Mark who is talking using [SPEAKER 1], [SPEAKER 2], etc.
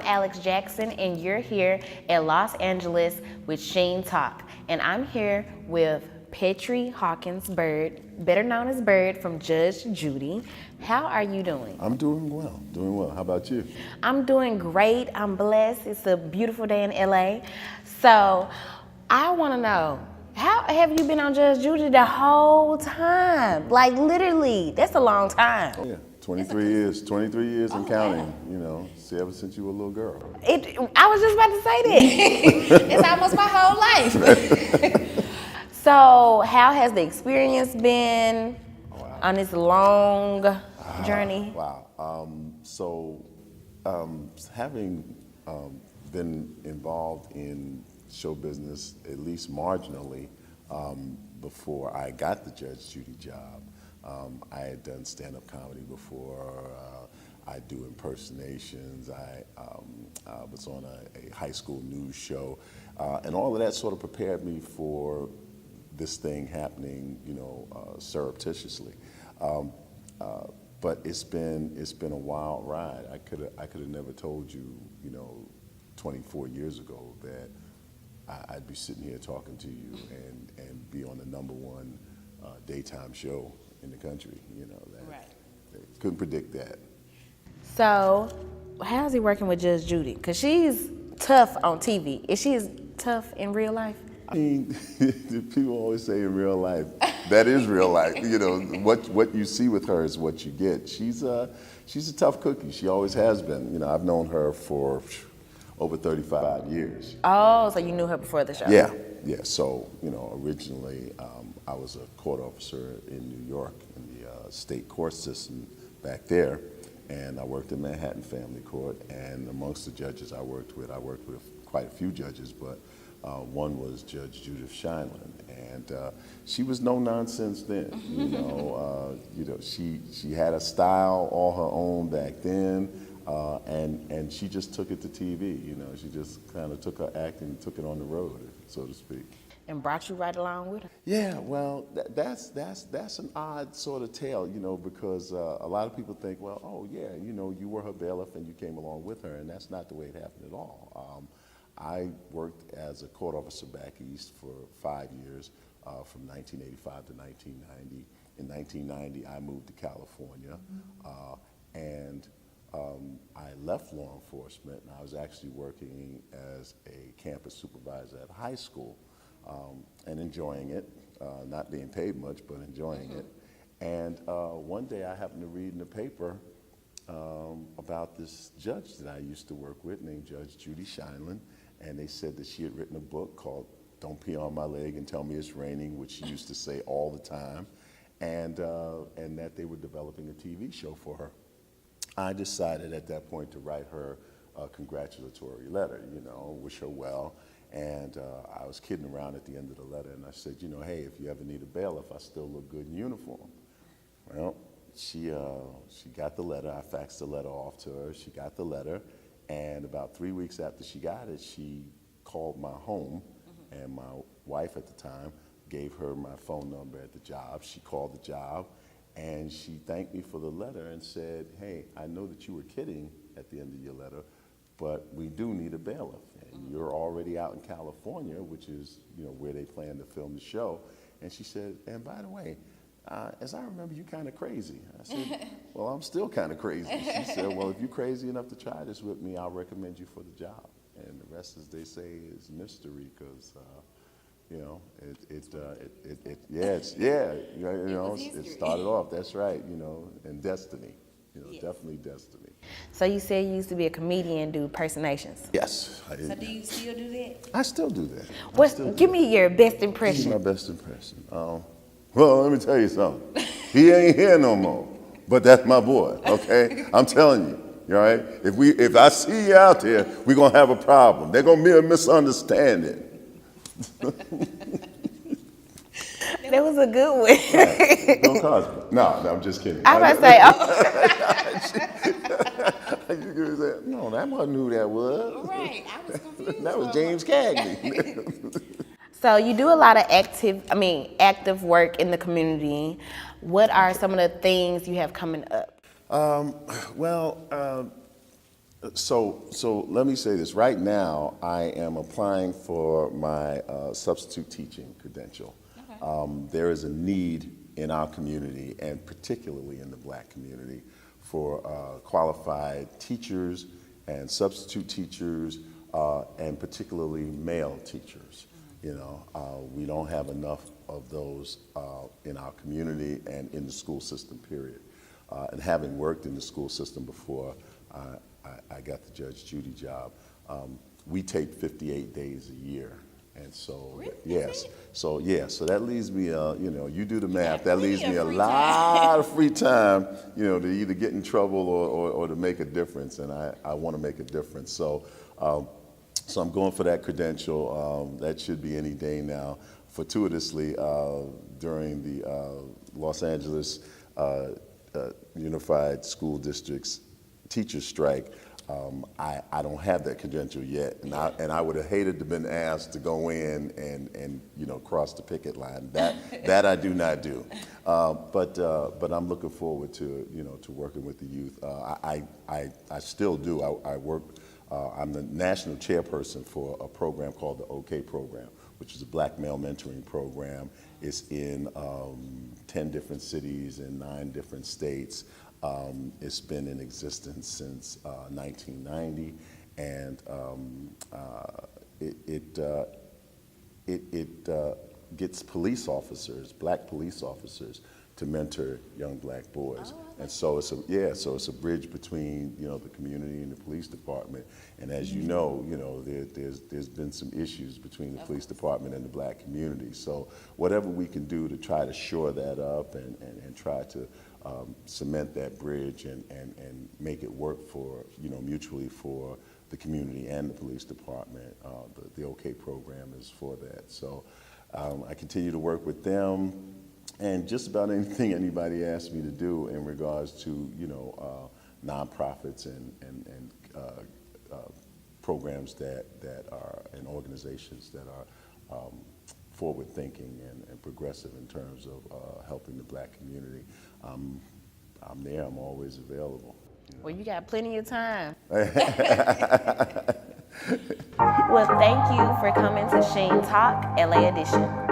[SPEAKER 1] Alex Jackson, and you're here at Los Angeles with Sheen Talk. And I'm here with Petri Byrd, better known as Byrd, from Judge Judy. How are you doing?
[SPEAKER 2] I'm doing well. How about you?
[SPEAKER 1] I'm doing great. I'm blessed. It's a beautiful day in LA. So I want to know, how have you been on Judge Judy the whole time? Like literally, that's a long time.
[SPEAKER 2] Oh, yeah, 23 years and counting, wow. You know, ever since you were a little girl.
[SPEAKER 1] I was just about to say that. It's almost my whole life. So how has the experience been on this long journey?
[SPEAKER 2] Wow. Having been involved in show business, at least marginally, before I got the Judge Judy job, I had done stand-up comedy before. I do impersonations. I was on a high school news show, and all of that sort of prepared me for this thing happening, you know, surreptitiously. But it's been a wild ride. I could have never told you, you know, 24 years ago that I'd be sitting here talking to you and be on the #1 daytime show in the country. You know, couldn't predict that.
[SPEAKER 1] So, how's he working with Judge Judy? Because she's tough on TV. Is she as tough in real life?
[SPEAKER 2] I mean, people always say in real life, that is real life. You know, what you see with her is what you get. She's a tough cookie. She always has been. You know, I've known her for over 35 years.
[SPEAKER 1] Oh, so you knew her before the show?
[SPEAKER 2] Yeah. So, you know, originally I was a court officer in New York in the state court system back there, and I worked in Manhattan Family Court. And amongst the judges I worked with quite a few judges, but one was Judge Judy Shineland, and she was no nonsense then. You know, she had a style all her own back then, and she just took it to TV. You know, she just kind of took her acting and took it on the road, so to speak.
[SPEAKER 1] And brought you right along with her.
[SPEAKER 2] Yeah, well, that's an odd sort of tale, you know, because a lot of people think, well, oh yeah, you know, you were her bailiff and you came along with her, and that's not the way it happened at all. I worked as a court officer back east for 5 years, from 1985 to 1990. In 1990, I moved to California, and I left law enforcement, and I was actually working as a campus supervisor at a high school, and enjoying it, not being paid much, but enjoying it. And one day I happened to read in the paper about this judge that I used to work with named Judge Judy Shineland. And they said that she had written a book called Don't Pee on My Leg and Tell Me It's Raining, which she used to say all the time, and that they were developing a TV show for her. I decided at that point to write her a congratulatory letter, you know, wish her well, and I was kidding around at the end of the letter, and I said, you know, hey, if you ever need a bailiff, I still look good in uniform. Well, she got the letter. I faxed the letter off to her. She got the letter. And about 3 weeks after she got it, she called my home, and my wife at the time gave her my phone number at the job. She called the job, and she thanked me for the letter and said, hey, I know that you were kidding at the end of your letter, but we do need a bailiff. And you're already out in California, which is, you know, where they plan to film the show. And she said, and by the way, as I remember, you kind of crazy. I said, well, I'm still kind of crazy. She said, well, if you're crazy enough to try this with me, I'll recommend you for the job. And the rest, as they say, is mystery, because, you know, it started off, that's right, you know, and destiny, you know, yes. Definitely destiny.
[SPEAKER 1] So you said you used to be a comedian, do impersonations?
[SPEAKER 2] Yes, I did.
[SPEAKER 1] So do you still do that?
[SPEAKER 2] I still do that.
[SPEAKER 1] Give me your best impression.
[SPEAKER 2] This is my best impression. Well, let me tell you something. He ain't here no more, but that's my boy, okay? I'm telling you, all right? If I see you out there, we're going to have a problem. There's going to be a misunderstanding.
[SPEAKER 1] That was a good one.
[SPEAKER 2] Right. Don't cause me. No, I'm just kidding.
[SPEAKER 1] I was about to
[SPEAKER 2] say, no, that wasn't who that was.
[SPEAKER 1] Right, I was confused.
[SPEAKER 2] That was James Cagney.
[SPEAKER 1] So you do a lot of active work in the community. What are some of the things you have coming up?
[SPEAKER 2] So let me say this. Right now, I am applying for my substitute teaching credential.
[SPEAKER 1] Okay.
[SPEAKER 2] There is a need in our community, and particularly in the Black community, for qualified teachers and substitute teachers, and particularly male teachers. You know, we don't have enough of those in our community and in the school system, period. And having worked in the school system before, I got the Judge Judy job. We take 58 days a year. And so,
[SPEAKER 1] Really?
[SPEAKER 2] yes. So, yeah, so that leaves me, you know, you do the math, that
[SPEAKER 1] plenty
[SPEAKER 2] leaves me
[SPEAKER 1] of
[SPEAKER 2] a
[SPEAKER 1] free
[SPEAKER 2] lot of free time, you know, to either get in trouble or to make a difference. And I want to make a difference. So, so I'm going for that credential. That should be any day now. Fortuitously, during the Los Angeles Unified School District's teacher strike, I don't have that credential yet, and I would have hated to been asked to go in and you know, cross the picket line. That I do not do, but I'm looking forward to, you know, to working with the youth. I still do. I work. I'm the national chairperson for a program called the OK program, which is a Black male mentoring program. It's in 10 different cities in 9 different states. It's been in existence since 1990, and it gets police officers, Black police officers, to mentor young Black boys. And so it's a bridge between, you know, the community and the police department. And as you know, there's been some issues between the police department and the Black community. So whatever we can do to try to shore that up and try to cement that bridge and make it work for, you know, mutually for the community and the police department. The OK program is for that. So I continue to work with them, and just about anything anybody asks me to do in regards to, you know, nonprofits and programs that are, and organizations that are forward thinking and progressive in terms of helping the Black community. I'm there, I'm always available. You know?
[SPEAKER 1] Well, you got plenty of time. Well, thank you for coming to Sheen Talk, LA Edition.